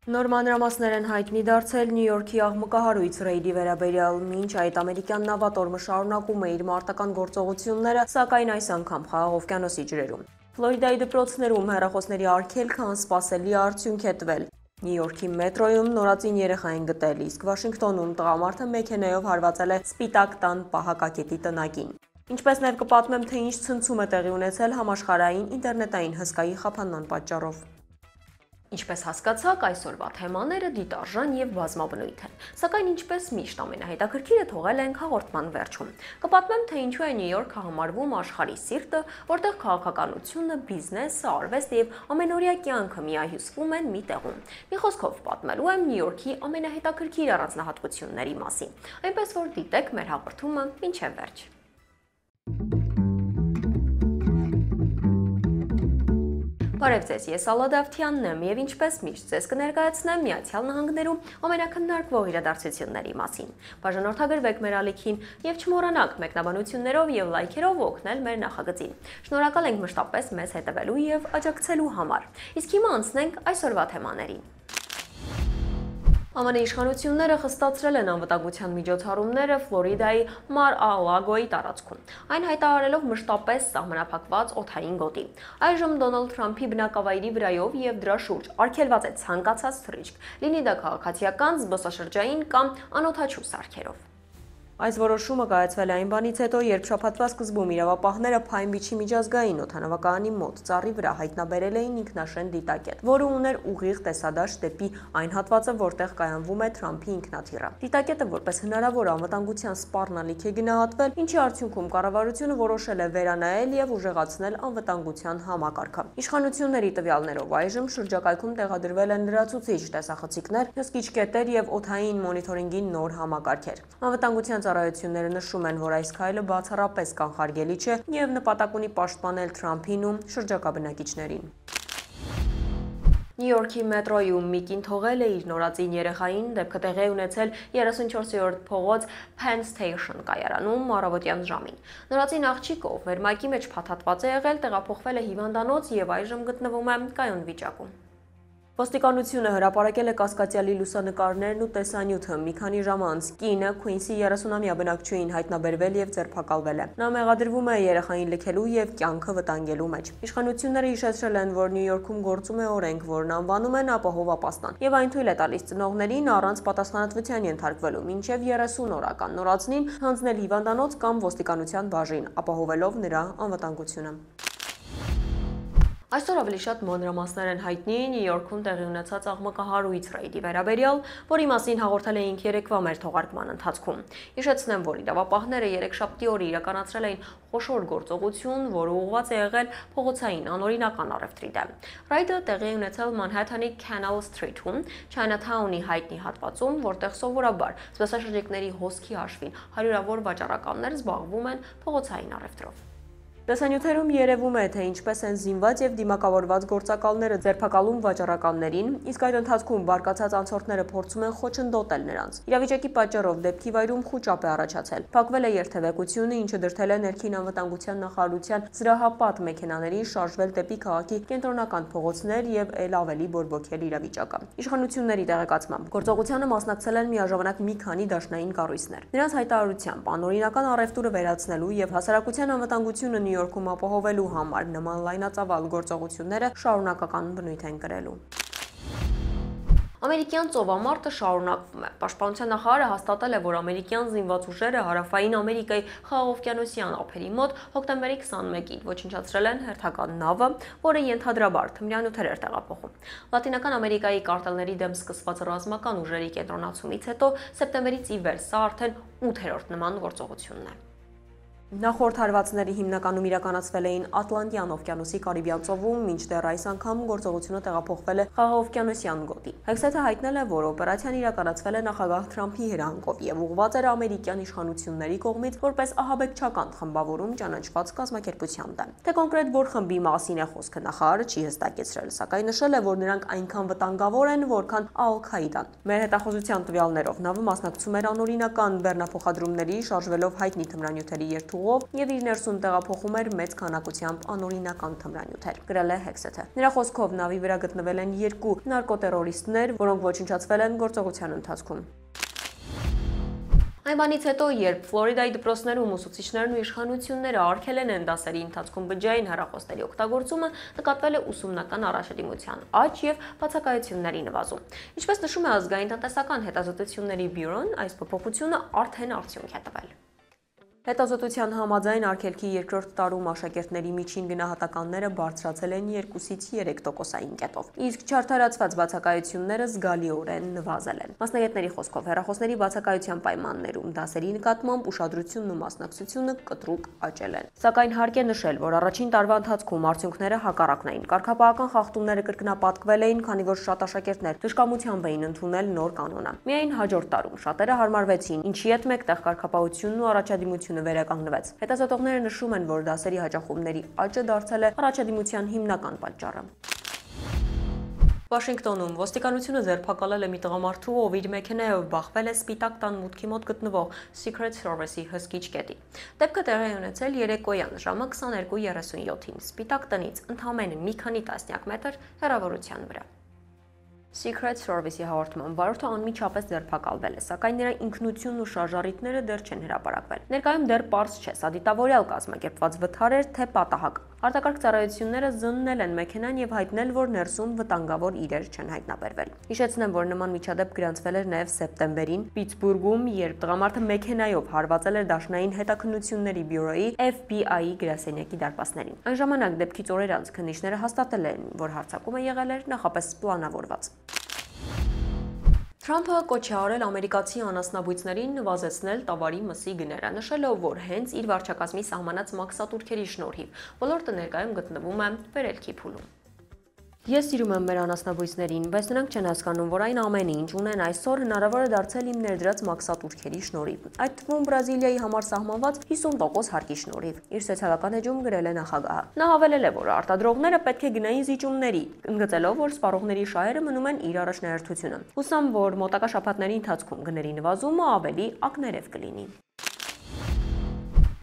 Նոր մանրամասներ են հայտնի դարձել Նյու Յորքի աղմկահարույց ռեյդի վերաբերյալ, մինչ այդ ամերիկյան նավատորմը շարունակում է իր մարտական գործողությունները, սակայն այս անգամ Խաղաղ օվկիանոսի ջրերում։ Ֆլորիդայի դպրոցներում հեռախոսների արգելքը անսպասելի արդյունք է տվել։ Նյու Յորքի մետրոյում նորածին երեխա են գտել, իսկ Վաշինգտոնում տղամարդը մեքենայով հարվածել է Սպիտակ տան պահակակետի տնակին։ Ինչպես նաև կպատմեմ, թե ինչ ցնցում է տեղի ունեցել համաշխարհային ինտերնետային հսկայի խափանման պատճառով։ Ինչպես հասկացաք, այսօրվա թեմաները դիտարժան եւ բազմաբնույթ են, սակայն ինչպես միշտ ամենահետաքրքիրը թողել ենք հաղորդման վերջում։ Կպատմեմ, թե ինչու է Նյու Յորքը համարվում աշխարհի սիրտը, որտեղ քաղաքականությունը, բիզնեսը, արվեստը եւ ամենօրյա կյանքը միահյուսվում են մի տեղում։ Մի խոսքով պատմելու եմ Նյու Յորքի ամենահետաքրքիր առանձնահատկությունների մասին, այնպես որ դիտեք մեր հաղորդումը մինչև վերջ։ Բարև ձեզ, ես Ալլա Դավթյանն եմ եւ ինչպես միշտ ձեզ կներկայացնեմ Միացյալ Նահանգներում ամենակննարկվող իրադարձությունների մասին։ Բաժանորդագրվեք մեր ալիքին եւ չմոռանաք մեկնաբանություններով եւ լայքերով օգնել մեր նախագծին։ Շնորհակալ ենք մշտապես մեզ հետևելու եւ աջակցելու համար։ Իսկ հիմա անցնենք այսօրվա թեմաներին։ ԱՄՆ իշխանությունները խստացրել են անվտանգության միջոցառումները Ֆլորիդայի Մար-ա-Լագոյի տարածքում, այն հայտարարելով մշտապես սահմանափակված օդային գոտի։ Այժմ Դոնալդ Թրամփի բնակավայրի վրայով եւ դրա շուրջ արգելված է ցանկացած թռիչք, լինի դա քաղաքացիական, զբոսաշրջային կամ անօդաչու սարքերով։ Այս որոշումը կայացվել է այն բանից հետո, երբ շաբաթվա սկզբում իրավապահները Փայն Բիչի միջազգային օդանավակայանի մոտ ծառի վրա հայտնաբերել էին ինքնաշեն դիտակետ, որը ուներ ուղիղ տեսադաշտ դեպի այն հատվածը, որտեղ կայանվում է Թրամփի ինքնաթիռը։ Դիտակետը որպես հնարավոր անվտանգության սպառնալիք է գնահատվել, ինչի արդյունքում կառավարությունը որոշել է վերանայել եւ ուժեղացնել անվտանգության համակարգը։ Իշխանությունների տվյալներով այժմ շրջակայքում տեղադրվել են լրացուցիչ տեսախցիկներ, հսկիչ կետեր եւ օդային մոնիթորինգի նոր համակարգեր։ Անվտանգության ծառայությունները նշում են, որ այս քայլը բացառապես կանխարգելի չէ եւ նպատակ ունի պաշտպանել Թրամփին ու շրջակա բնակիչներին։ Նյու Յորքի մետրոյում մի կին թողել է իր նորածին երեխային, դեպքը տեղի է ունեցել 34-րդ փողոց Penn Station կայարանում առավոտյան ժամին։ Նորածին աղջիկը, ով վերմակի մեջ փաթաթված է եղել, տեղափոխվել է հիվանդանոց եւ այժմ գտնվում է կայուն վիճակում։ Ոստիկանությունը հրապարակել է կասկածյալի լուսանկարներն ու տեսանյութը։ Մի քանի ժամ անց կինը Քուինսի 30-ամյա բնակչուհին հայտնաբերվել եւ ձերբակալվել է։ Նա մեղադրվում է երեխային լքելու եւ կյանքը վտանգելու մեջ։ Իշխանությունները հիշեցրել են, որ Նյու Յորքում գործում է օրենք, որն անվանում են ապահով ապաստան, եւ այն թույլ է տալիս ծնողներին առանց պատասխանատվության ենթարկվելու մինչեւ 30 օրական նորածնին հանձնել հիվանդանոց կամ ոստիկանության բաժին, ապահովելով նրա անվտանգությունը։ Այսօր ավելի շատ մանրամասներ են հայտնի Նյու Յորքում տեղի ունեցած աղմկահարույց ռեյդի վերաբերյալ, որի մասին հաղորդել էինք երեկվա մեր թողարկման ընթացքում։ Հիշեցնեմ, որ իրավապահները երեքշաբթի օրը իրականացրել էին խոշոր գործողություն, որը ուղղված է եղել փողոցային անօրինական առևտրի դեմ։ Ռեյդը տեղի է ունեցել Մանհեթանի Canal Street-ում, Chinatown-ի հայտնի հատվածում, որտեղ սովորաբար զբոսաշրջիկների հոսքի հաշվին հարյուրավոր վաճառականներ զբաղվում են փողոցային առևտրով։ Տեսանյութերում երևում է, թե ինչպես են զինված եւ դիմակավորված գործակալները ձերբակալում վաճառականներին, իսկ այդ ընթացքում բարկացած անցորդները փորձում են խոչընդոտել նրանց։ Իրավիճակի պատճառով դեպքի վայրում խուճապ է առաջացել։ Փակվել է երթևեկությունը, ինչը դրդել է ներքին անվտանգության նախարարության զրահապատ մեքենաներին շարժվել դեպի քաղաքի կենտրոնական փողոցներ եւ ել ավելի բորբոքել իրավիճակը։ Իշխանությունների տեղեկացմամբ գործողությանը մասնակցել են միաժամանակ մի քանի դաշնային կառույցներ։ Նրանց հայտարարությամբ անօրինական առևտուրը վերացնելու եւ հասարակության անվտանգությունը Նյու Յորքում ապահովելու համար նման լայնածավալ գործողությունները շարունակական բնույթ են կրելու։ Ամերիկյան ծովամարտը շարունակվում է։ Պաշտպանության նախարարը հաստատել է, որ ամերիկյան զինված ուժերը հարավային Ամերիկայի Խաղաղօվկիանոսյան ափերի մոտ հոկտեմբերի 21-ին ոչնչացրել են հերթական նավը, որը ենթադրաբար թմրանյութեր էր տեղափոխում։ Լատինական Ամերիկայի կարտելների դեմ սկսված ռազմական ուժերի կենտրոնացումից հետո սեպտեմբերից ի վեր սա արդեն 8-րդ նման գործողությունն է։ Նախորդ հարվածները հիմնականում իրականացվել էին Ատլանտյան օվկիանոսի Կարիբյան ծովում, մինչդեռ այս անգամ գործողությունը տեղափոխվել է Խաղաղօվկիանոսյան գոտի։ Հեքսեթը հայտնել է, որ օպերացիան իրականացվել է նախագահ Թրամփի հրահանգով եւ ուղղված էր ամերիկյան իշխանությունների կողմից որպես ահաբեկչական խմբավորում ճանաչված կազմակերպության դեմ։ Թե կոնկրետ որ խմբի մասին է խոսքը նախարարը չի հստակեցրել, սակայն նշել է, որ նրանք այնքան վտանգավոր են, որքան Ալ-Քաիդան։ Մեր հետախուզության տվյալներով նավը մասնակցում էր անօրինական բեռնափոխադրումների, շարժվելով հայտնի թմրանյութերի թուղով եւ իր ներսում տեղափոխում էր մեծ քանակությամբ անօրինական թմրանյութեր, գրել է Hexet-ը։ Նրա խոսքով նավի վրա գտնվել են 2 նարկոտերորիստներ, որոնք ոչնչացվել են գործողության ընթացքում։ Այն բանից հետո, երբ Ֆլորիդայի դպրոցներում ուսուցիչներն ու իշխանությունները արգելել են դասերի ընթացքում բջջային հեռախոսների օգտագործումը, նկատվել է ուսումնական առաջադիմության աճ եւ բացակայությունների նվազում։ Ինչպես նշում է ազգային տնտեսական հետազոտությունների բյուրոն, այս փոփոխությունը արդեն արդյունք է տվել։ Հետազոտության համաձայն արգելքի երկրորդ տարում աշակերտների միջին գնահատականները բարձրացել են 2-ից 3%-ային կետով, իսկ չարդարացված բացակայությունները զգալիորեն նվազել են։ Մասնագետների խոսքով հեռախոսների բացակայության պայմաններում դասերի նկատմամբ ուշադրությունն ու մասնակցությունը կտրուկ աճել են։ Սակայն հարկ է նշել, որ առաջին տարվա ընթացքում արդյունքները հակառակն էին։ Կարգապահական խախտումները կրկնապատկվել էին, քանի որ շատ աշակերտներ թշկամությամբ էին ընդունել նոր կանոնը։ Միայն հաջորդ տարում շատերը հարմարվեցին, ինչի հետ մեկտեղ կարգապահությունն ու առաջադիմությունը վերականգնվեց։ Հետազոտողները նշում են, որ դասերի հաճախումների աճը դարձել է առաջադիմության հիմնական պատճառը։ Վաշինգտոնում ոստիկանությունը ձերբակալել է մի տղամարդու, ով իր մեքենայով բախվել է Սպիտակ տան մուտքի մոտ գտնվող Secret Service-ի հսկիչ կետի։ Դեպքը տեղի ունեցել երեկոյան ժամը 22:37-ին Սպիտակ տնից ընդամենը մի քանի տասնյակ մետր հեռավորության վրա։ Secret Service-ի հաղորդման վարորդը անմիջապես ձերբակալվել է, սակայն նրա ինքնությունն ու շարժառիթները դեռ չեն հրապարակվել։ Ներկայում դեռ պարզ չէ, սա դիտավորյալ կազմակերպված վթար էր, թե պատահակ։ Արտակարգ ծառայությունները զննել են մեքենան եւ հայտնել, որ ներսում վտանգավոր իրեր չեն հայտնաբերվել։ Հիշեցնեմ, որ նման միջադեպ գրանցվել էր նաեւ սեպտեմբերին Պիտսբուրգում, երբ տղամարդը մեքենայով հարվածել էր Դաշնային հետաքննությունների բյուրոյի FBI-ի գրասենյակի դարպասներին։ Այն ժամանակ դեպքից օրեր անց քննիչները հաստատել են, որ հարձակումը եղել էր նախապես պլանավորված։ Թրամփը կոչ է արել ամերիկացի անասնաբույծներին նվազեցնել տավարի մսի գները, նշելով, որ հենց իր վարչակազմի սահմանած մաքսատուրքերի շնորհիվ ոլորտը ներկայում գտնվում է վերելքի փուլում։ Ես սիրում եմ մեր անասնաբույծներին, բայց նրանք չեն հասկանում, որ այն ամենը, ինչ ունեն այսօր, հնարավոր է դարձել իմ ներդրած մաքսատուրքերի շնորհիվ, այդ թվում Բրազիլիայի համար սահմանված 50% հարկի շնորհիվ, իր սոցիալական էջում գրել է նախագահը։ Նա հավելել է, որ արտադրողները պետք է գնային զիջումների, ընդգծելով, որ սպառողների շահերը մնում են իր առաջնահերթությունը։ Հուսամ, որ մոտակա շաբաթների ընթացքում գների նվազումը ավելի ակներև կլինի։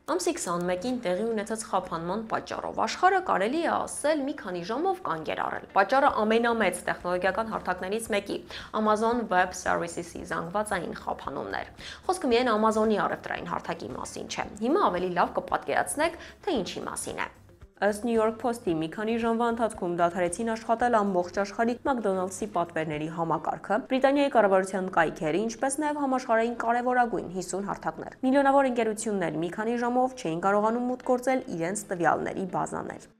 Ամսի 21-ին տեղի ունեցած խափանման պատճառով աշխարհը կարելի է ասել մի քանի ժամով կանգ էր առել։ Պատճառը ամենամեծ տեխնոլոգիական հարթակներից մեկի Amazon Web Services-ի զանգվածային խափանումն էր։ Խոսքը միայն Amazon-ի առևտրային հարթակի մասին չէ։ Հիմա ավելի լավ կպատկերացնեք, թե ինչի մասին է։ Ըստ New York Post-ի մի քանի ժամվա ընթացքում դադարեցին աշխատել ամբողջ աշխարհի McDonald's-ի պատվերների համակարգը, Բրիտանիայի կառավարության կայքերը, ինչպես նաև համաշխարհային կարևորագույն 50 հարթակներ։ Միլիոնավոր ընկերություններ մի քանի ժամով չէին կարողանում մուտք գործել իրենց տվյալների բազաներ։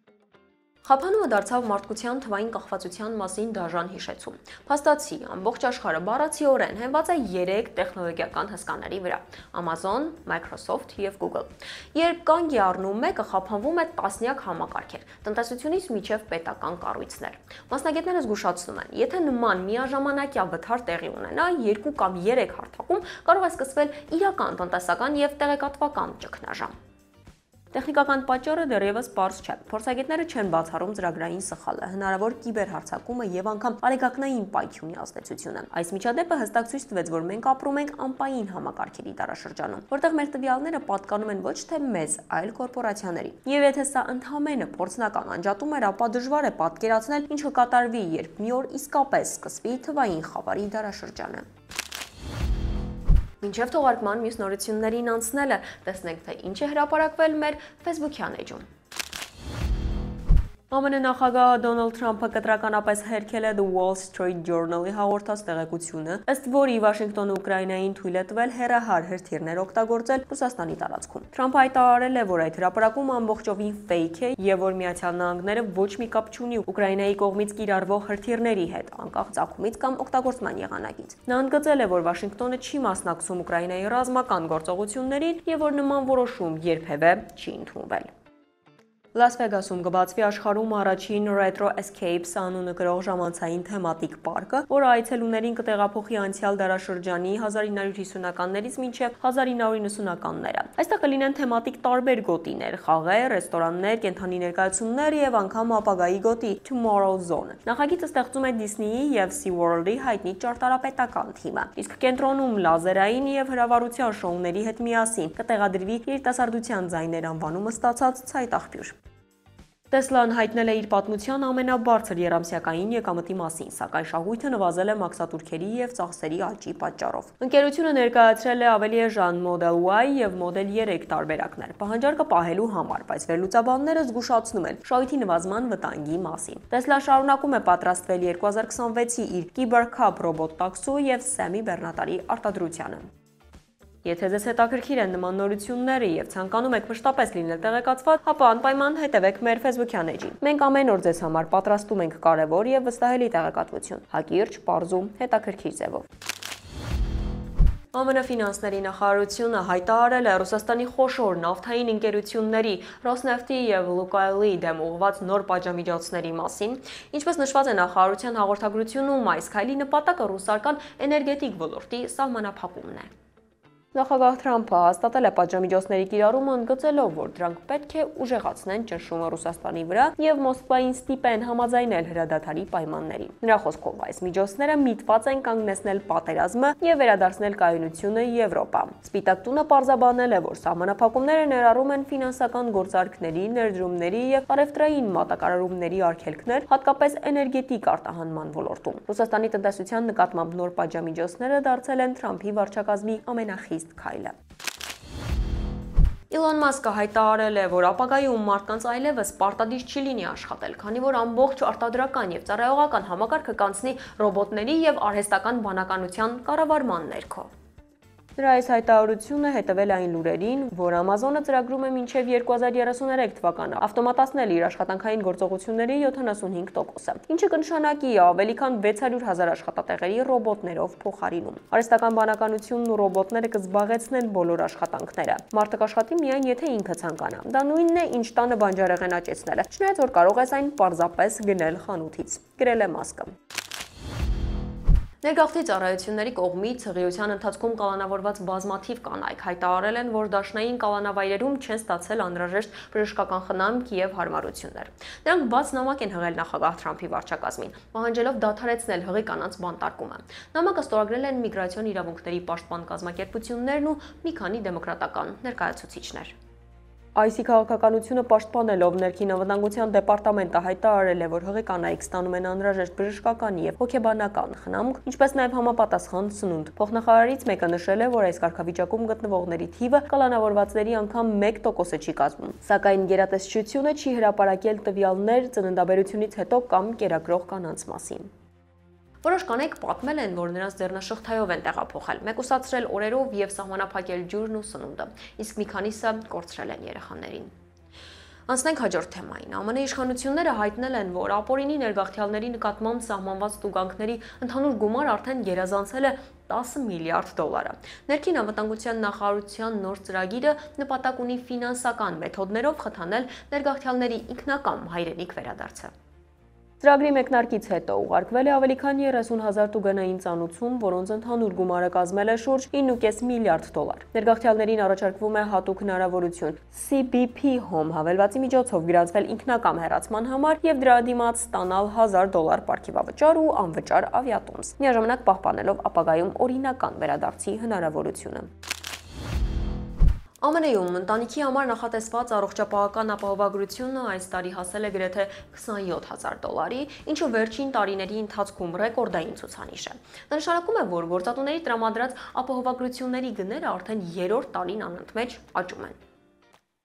Խափանումը դարձավ մարդկության թվային կախվածության մասին դաժան հիշեցում։ Փաստացի, ամբողջ աշխարհը բառացիորեն հենված է 3 տեխնոլոգիական հսկաների վրա՝ Amazon, Microsoft եւ Google։ Երբ կանգ է առնում մեկը, խափանվում է տասնյակ համակարգեր, տնտեսությունից մինչև պետական կառույցներ։ Մասնագետները զգուշացնում են, եթե նման միաժամանակյա վթար տեղի ունենա 2 կամ 3 հարթակում, կարող է սկսվել իրական տնտեսական եւ տեղեկատվական ճգնաժամ։ Տեխնիկական պատճառը դեռևս պարզ չէ։ Փորձագետները չեն բացառում ծրագրային սխալը, հնարավոր կիբերհարձակումը եւ անգամ արեգակնային պայթյունի ազդեցությունը։ Այս միջադեպը հստակ ցույց տվեց, որ մենք ապրում ենք անպային համակարգերի դարաշրջանում, որտեղ մեր տվյալները պատկանում են ոչ թե մեզ, այլ կորպորացիաների։ Եվ եթե սա ընդհանրապես փորձնական անջատում էր, ապա դժվար է պատկերացնել, ինչ կկատարվի, երբ մի օր իսկապես սկսվի թվային խավարի դարաշրջանը։ Մինչև թողարկման մյուս նորություններին անցնելը, տեսնենք, թե ինչ է հրապարակվել մեր Facebook-յան էջում։ ԱՄՆ նախագահ Դոնալդ Թրամփը կտրականապես հերքել է The Wall Street Journal-ի հաղորդած տեղեկությունը, ըստ որի Վաշինգտոնը Ուկրաինային թույլ է տվել հեռահար հրթիռներ օգտագործել Ռուսաստանի տարածքում։ Թրամփը հայտարարել է, որ այդ հրապարակումը ամբողջովին ֆեյք է եւ որ Միացյալ Նահանգները ոչ մի կապ չունի Ուկրաինայի կողմից կիրառվող հրթիռների հետ, անկախ ծագումից կամ օգտագործման եղանակից։ Նա ընդգծել է, որ Վաշինգտոնը չի մասնակցում Ուկրաինայի ռազմական գործողություններին եւ որ նման որոշում երբևէ չի ընդունվել։ Լաս Վեգասում կբացվի աշխարհում առաջին Retro Escapes անունը կրող ժամանցային թեմատիկ պարկը, որը այցելուներին կտեղափոխի անցյալ դարաշրջանի 1950-ականներից մինչև 1990-ականները։ Այստեղ կլինեն թեմատիկ տարբեր գոտիներ, խաղեր, ռեստորաններ, կենդանի ներկայացումներ եւ անգամ ապագայի գոտի Tomorrow Zone։ Նախագիծը ստեղծում է Disney-ի եւ SeaWorld-ի հայտնի ճարտարապետական թիմը, իսկ կենտրոնում լազերային եւ հրավառության շոուների հետ միասին կտեղադրվի երիտասարդության ձայներ անվանումը ստացած ցայտաղբյուր։ Տեսլան հայտնել է իր պատմության ամենաբարձր երամսյակային եկամտի մասին, սակայն շահույթը նվազել է մաքսատուրքերի եւ ծախսերի աճի պատճառով։ Ընկերությունը ներկայացրել է ավելի էժան Model Y եւ Model 3 տարբերակներ, պահանջարկը պահելու համար, բայց վերլուծաբանները զգուշացնում են շահույթի նվազման վտանգի մասին։ Տեսլան շարունակում է պատրաստվել 2026-ի իր Cybercab ռոբոտ տաքսու եւ Semi բեռնատարի արտադրությանը։ Եթե ձեզ հետաքրքիր են նման նորությունները եւ ցանկանում եք մշտապես լինել տեղեկացված, ապա անպայման հետևեք մեր Facebook-յան էջին։ Մենք ամեն օր ձեզ համար պատրաստում ենք կարևոր եւ վստահելի տեղեկատվություն, հակիրճ, պարզ ու հետաքրքիր ձևով։ ԱՄՆ ֆինանսների նախարարությունը հայտարարել է Ռուսաստանի խոշոր նավթային ընկերությունների Rosneft-ի եւ Lukoil-ի դեմ ուղղված նոր պատժամիջոցների մասին, ինչպես նշված է նախարարության հաղորդագրությունում, այս քայլի նպատակը ռուսական էներգետիկ ոլորտի սահմանափակումն է։ Նախագահ Թրամփը հաստատել է պատժամիջոցների կիրառումը, ընդգծելով, որ դրանք պետք է ուժեղացնեն ճնշումը Ռուսաստանի վրա եւ Մոսկվային ստիպեն համաձայնել հրադադարի պայմաններին։ Նրա խոսքով այս միջոցները միտված են կանգնեցնել պատերազմը եւ վերադարձնել կայունությունը Եվրոպա։ Սպիտակ տունը պարզաբանել է, որ սահմանափակումները ներառում են ֆինանսական գործարքների, ներդրումների եւ առևտրային մատակարարումների արգելքներ, հատկապես էներգետիկ արտահանման ոլորտում։ Ռուսաստանի տնտեսության նկատմամբ նոր պատժամիջոցները դարձել են Թրամփի վարչակազմի ամենախիստ քայլը։ Իլոն Մասկը հայտարարել է, որ ապագայում մարդկանց այլևս պարտադիր չի լինի աշխատել, քանի որ ամբողջ արտադրական եւ ծառայողական համակարգը կանցնի ռոբոտների եւ արհեստական բանականության կառավարման ներքո։ Նրա այս հայտարարությունը հետևել այն լուրերին, որ Amazon-ը ծրագրում է մինչև 2033 թվականը ավտոմատացնել իր աշխատանքային գործողությունների 75%-ը, ինչը կնշանակի ավելի քան 600,000 աշխատատեղերի ռոբոտներով փոխարինում։ Արհեստական բանականությունն ու ռոբոտները կզբաղեցնեն բոլոր աշխատանքները։ Մարդը կաշխատի միայն եթե ինքը ցանկանա։ Դա նույնն է, ինչ տանը բանջարեղեն աճեցնելը, չնայած որ կարող ես այն պարզապես գնել խանութից, գրել է Մասկը։ Ներգաղթի ծառայությունների կողմից հղիության ընթացքում կալանավորված բազմաթիվ կանայք հայտարարել են, որ դաշնային կալանավայրերում չեն ստացել անհրաժեշտ բժշկական խնամք եւ հարմարություններ։ Նրանք բաց նամակ են հղել նախագահ Թրամփի վարչակազմին, պահանջելով դադարեցնել հղի կանանց բանտարկումը։ Նամակը ստորագրել են միգրացիոն իրավունքների պաշտպան կազմակերպություններն ու մի քանի դեմոկրատական ներկայացուցիչներ։ IC քաղաքականությունը պաշտպանելով ներքին անվտանգության դեպարտամենտը հայտարարել է, որ հղի կանայք ստանում են անհրաժեշտ բժշկական եւ հոգեբանական խնամք, ինչպես նաեւ համապատասխան սնունդ։ Փոխնախարարից մեկը նշել է, որ այս կարգավիճակում գտնվողների թիվը կալանավորվածների անգամ 1%-ը չի կազմում։ Սակայն գերատեսչությունը չի հրապարակել տվյալներ ծննդաբերությունից հետո կամ կերակրող կանանց մասին։ Որոշ կանայք պատմել են, որ նրանց ձեռնաշղթայով են տեղափոխել, մեկուսացրել օրերով եւ սահմանափակել ջուրն ու սնունդը, իսկ մի քանիսը կորցրել են երեխաներին։ Անցնենք հաջորդ թեմային։ ԱՄՆ իշխանությունները հայտնել են, որ ապօրինի ներգաղթյալների նկատմամբ սահմանված տուգանքների ընդհանուր գումար արդեն գերազանցել է $10 միլիարդ։ Ներքին անվտանգության նախարարության նոր ծրագիրը նպատակ ունի ֆինանսական մեթոդներով խթանել ներգաղթյալների ինքնակամ հայրենիք վերադարձը։ Ծրագրի մեկնարկից հետո ուղարկվել է ավելի քան 30,000 տուգանային ծանուցում, որոնց ընդհանուր գումարը կազմել է շուրջ $9.5 միլիարդ։ Ներգաղթյալներին առաջարկվում է հատուկ հնարավորություն CBP Home հավելվածի միջոցով գրանցվել ինքնակամ հեռացման համար եւ դրա դիմաց ստանալ $1,000 պարգևավճար ու անվճար ավիատոմս, միաժամանակ պահպանելով ապագայում օրինական վերադարձի հնարավորությունը։ ԱՄՆ-ում ընտանիքի համար նախատեսված առողջապահական ապահովագրությունը այս տարի հասել է գրեթե $27,000, ինչը վերջին տարիների ընթացքում ռեկորդային ցուցանիշ է։ Դա նշանակում է, որ գործատուների տրամադրած ապահովագրությունների գները արդեն 3-րդ տարին անընդմեջ աճում են։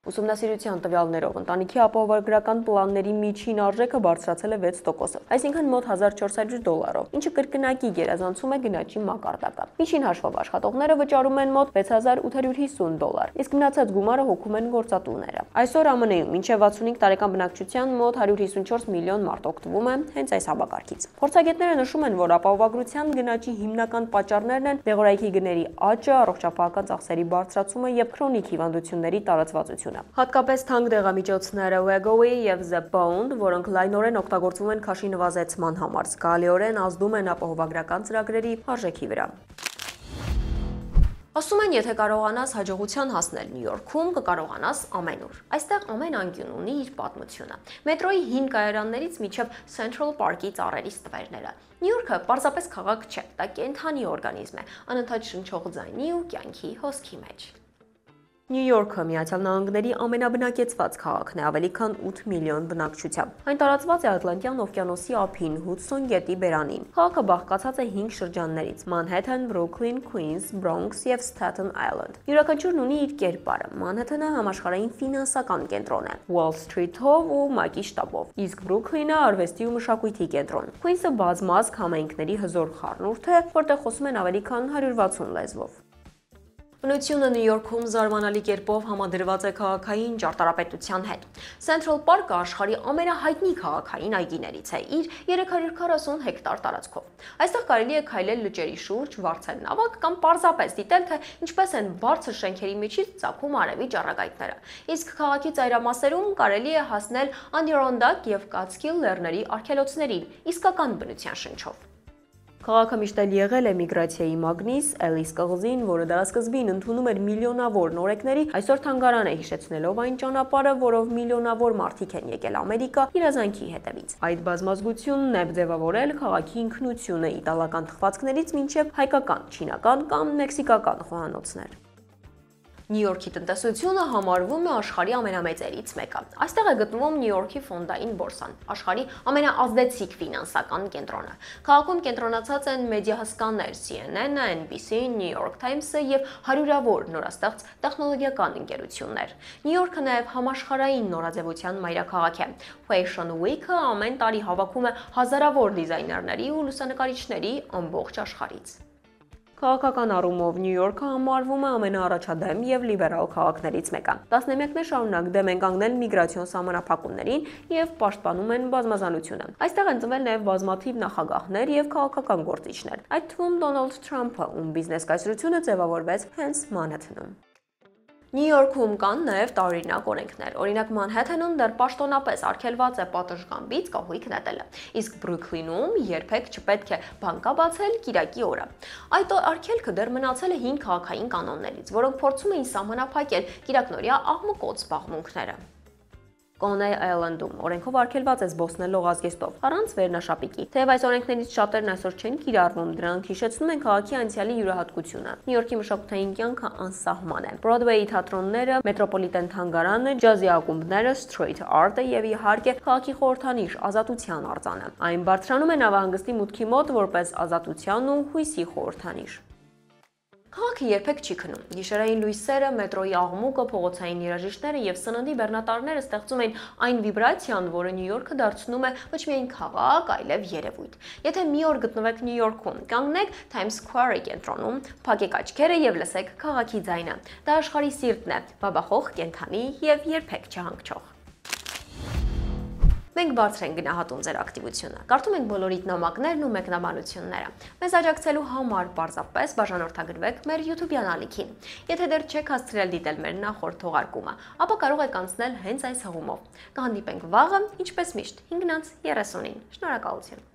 Ուսումնասիրության տվյալներով ընտանիքի ապահովագրական պլանների միջին արժեքը բարձրացել է 6%, այսինքն մոտ $1,400, ինչը կրկնակի գերազանցում է գնաճի մակարդակը։ Միջին հաշվով աշխատողները վճարում են մոտ $6,850, իսկ մնացած գումարը հոգում են գործատուները։ Այսօր ԱՄՆ-ում մինչև 65 տարեկան բնակչության մոտ 154 միլիոն մարդ օգտվում է հենց այս համակարգից։ Փորձագետները նշում են, որ ապահովագրության գնաճի հիմնական պատճառներն են դեղորայքի գների աճը, առողջապահական ծախսերի բարձրացումը եւ քրոնիկ հիվանդությունների տարածվածությունը։ բնակչությունը։ Հատկապես թանկ դեղամիջոցները Wegovy եւ The Pound, որոնք լայնորեն օգտագործվում են քաշի նվազեցման համար, զգալիորեն ազդում են ապահովագրական ծրագրերի արժեքի վրա։ Ասում են, եթե կարողանաս հաջողության հասնել Նյու Յորքում, կկարողանաս ամենուր։ Այստեղ ամեն անկյուն ունի իր պատմությունը։ Մետրոյի հին կայարաններից մինչև Central Park-ի ծառերի ստվերները։ Նյու Յորքը պարզապես քաղաք չէ, դա կենդանի օրգանիզմ է, անընդհատ շնչող ձայնի ու կյանքի հոսքի մեջ։ Նյու Յորքը Միացյալ Նահանգների ամենաբնակեցված քաղաքն է, ավելի քան 8 միլիոն բնակչությամբ։ Այն տարածված է Ատլանտյան օվկիանոսի ափին, Հուդսոն գետի բերանին։ Քաղաքը բաղկացած է 5 շրջաններից՝ Մանհեթեն, Բրուքլին, Քուինս, Բրոնքս եւ Սթեթեն Այլենդ։ Յուրաքանչյուրն ունի իր կերպարը։ Մանհեթենը համաշխարհային ֆինանսական կենտրոն է, Wall Street-ով ու ՄԱԿ-ի շտաբով, իսկ Բրուքլինը արվեստի ու մշակույթի կենտրոն։ Քուինսը բազմազգ համայնքների հզոր խառնուրդ է, որտեղ խոսում են ավելի քան 160 լեզվով։ Բնությունը Նյու Յորքում զարմանալի կերպով համադրված է քաղաքային ճարտարապետության հետ։ Central Park-ը աշխարհի ամենահայտնի քաղաքային այգիներից է իր 340 հեկտար տարածքով։ Այստեղ կարելի է քայլել լճերի շուրջ, վարձել նավակ կամ պարզապես դիտել, թե ինչպես են բարձր շենքերի միջից ծագում արևի ճառագայթները։ Իսկ քաղաքի ծայրամասերում կարելի է հասնել Անդիրոնդակ եւ Կացկիլ լեռների արգելոցներին, իսկական բնության շնչով։ Քաղաքը միշտ էլ եղել է միգրացիայի մագնիս, Էլիս կղզին, որը դարասկզբին ընդունում էր միլիոնավոր նորեկների, այսօր թանգարան է հիշեցնելով այն ճանապարհը, որով միլիոնավոր մարդիկ են եկել Ամերիկա երազանքի հետևից։ Այդ բազմազգությունն է ձևավորել քաղաքի ինքնությունը իտալական թխվածքներից մինչև հայկական, չինական կամ մեքսիկական խոհանոցներ։ Նյու Յորքի տնտեսությունը համարվում է աշխարհի ամենամեծերից մեկը։ Այստեղ է գտնվում Նյու Յորքի ֆոնդային բորսան, աշխարհի ամենաազդեցիկ ֆինանսական կենտրոնը։ Քաղաքում կենտրոնացած են մեդիահսկաներ CNN-ը, NBC, New York Times-ը եւ հարյուրավոր նորաստեղծ տեխնոլոգիական ընկերություններ։ Նյու Յորքը նաեւ համաշխարհային նորաձևության մայրաքաղաք է։ Fashion Week-ը ամեն տարի հավաքում է հազարավոր դիզայներների ու լուսանկարիչների ամբողջ աշխարհից։ Քաղաքական առումով Նյու Յորքը համարվում է ամենաառաջադեմ եւ լիբերալ քաղաքներից մեկը։ Տասնամյակներ շարունակ դեմ են կանգնել միգրացիոն սահմանափակումներին եւ պաշտպանում են բազմազանությունը։ Այստեղ են ծնվել նաեւ բազմաթիվ նախագահներ եւ քաղաքական գործիչներ, այդ թվում Դոնալդ Թրամփը, ում բիզնես կայսրությունը ձևավորվեց հենց Մանհեթենում։ Նյու Յորքում կան նաև տարօրինակ օրենքներ։ Օրինակ Մանհեթենում դեռ պաշտոնապես արգելված է պատշգամբից կահույք նետելը, իսկ Բրուքլինում երբեք չպետք է բանկա բացել կիրակի օրը։ Այդ արգելքը դեռ մնացել է հին քաղաքային կանոններից, որոնք փորձում էին սահմանափակել կիրակնօրյա աղմկոտ զբաղմունքները։ Կոնեյ Այլենդում օրենքով արգելված է զբոսնել լողազգեստով, առանց վերնաշապիկի։ Թեև այս օրենքներից շատերն այսօր չեն կիրառվում, դրանք հիշեցնում են քաղաքի անցյալի յուրահատկությունը։ Նյու Յորքի մշակութային կյանքը անսահման է։ Բրոդվեյի թատրոնները, Մետրոպոլիտեն թանգարանը, ջազի ակումբները, Street Art-ը եւ իհարկե քաղաքի խորհրդանիշ Ազատության արձանը։ Այն բարձրանում է նավահանգստի մուտքի մոտ որպես ազատության ու հույսի խորհրդանիշ։ Քաղաքը երբեք չի քնում։ Գիշերային լույսերը, մետրոյի աղմուկը, փողոցային երաժիշտները եւ սննդի բեռնատարները ստեղծում են այն վիբրացիան, որը Նյու Յորքը դարձնում է ոչ միայն քաղաք, այլև երևույթ։ Եթե մի օր գտնվեք Նյու Յորքում, կանգնեք Times Square-ի կենտրոնում, փակեք աչքերը եւ լսեք քաղաքի ձայնը։ Դա աշխարհի սիրտն է, բաբախող, կենդանի եւ երբեք չհանգչող։ Մենք բարձր ենք գնահատում ձեր ակտիվությունը, կարդում ենք բոլորիդ նամակներն ու մեկնաբանությունները։ Մեզ աջակցելու համար պարզապես բաժանորդագրվեք մեր YouTube-յան ալիքին։ Եթե դեռ չեք հասցրել դիտել մեր նախորդ թողարկումը, ապա կարող եք անցնել հենց այս հղումով։ Կհանդիպենք վաղը, ինչպես միշտ, 5:30-ին։ Շնորհակալություն։